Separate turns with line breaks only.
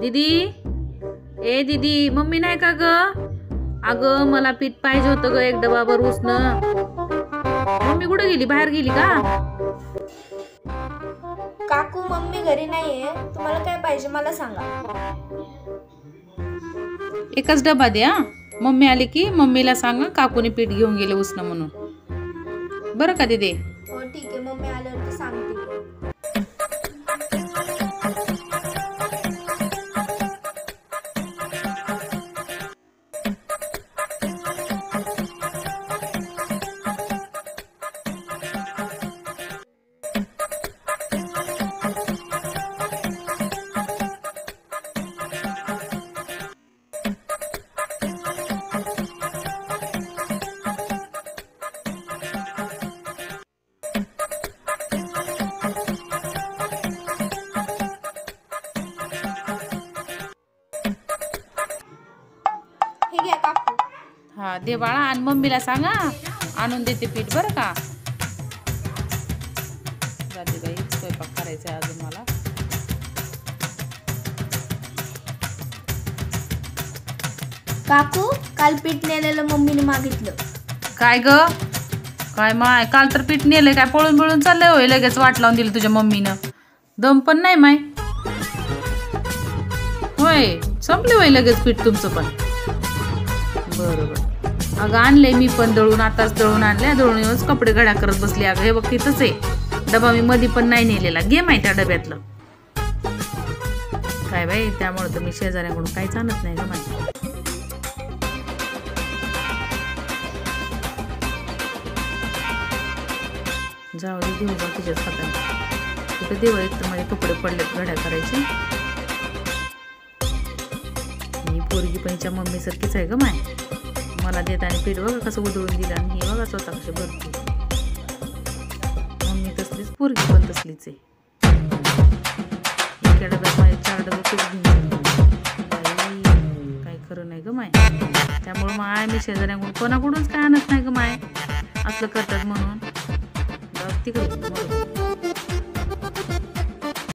दीदी, ए दीदी, मम्मी नाही का ग? अगं मला पीठ पाहिजे होतं ग, एक डबा भर उसनं. मम्मी कुठे गेली? बाहेर गेली का?
काकू मम्मी घरी नाहीये. तुम्हाला काय पाहिजे मला सांगा.
एकच डबा द्या. मम्मी आली की मम्मीला सांगा काकूने पीठ घेऊन गेले उसनं म्हणून. बरं का दीदी?
हो ठीक आहे, मम्मी आल्यावरती सांगते. हे घ्या काकू.
हा दे बाळा, आणि मम्मीला सांगा आणून देते पीठ, बरं का? जाते बाई, स्वयंपाक करायचा आहे अजून मला.
काकू काल पीठ नेलेलं मम्मीने मागितलं.
काय ग? काय माय, काल तर पीठ नेलंय, काय पळून पळून चाललंय होय? लगेच वाट लावून दिली तुझ्या मम्मीनं. दम पण नाही माय. होय, संपले होय लगेच पीठ तुमचं पण. बरोबर. अगं आणलंय मी पण दळून, आताच दळून आणलंय. दळून येऊनच कपडे घड्या करत बसली. अगं हे बघ, तिथंच आहे डबा, मी मध्ये पण नाही नेलेला. घे माहिती त्या डब्यातलं. काय बाई, त्यामुळे तर मी शेजाऱ्याकडून काहीच आणत नाही ग माहिती. जाऊ दे, देऊ बा तुझ्याच हाताने. कुठे देऊ, एक तर माझे कपडे पडलेत घड्या करायचे. ही पोरगी पणच्या मम्मी सारखीच आहे ग माय. मला देत आणि पीठ बघा कसं उधळून दिलं, आणि ही बघा स्वतः कशी भरते. मम्मी तसलीच, पोरगी पण तसलीच आहे. एका डब्यात माझे 4 डबे पीठ घेऊन काही खरं नाही ग माय. त्यामुळे माय मी शेजाऱ्याकडून कोणाकडूनच काय आणत नाही ग माय, असलं करतात म्हणून. तिकडे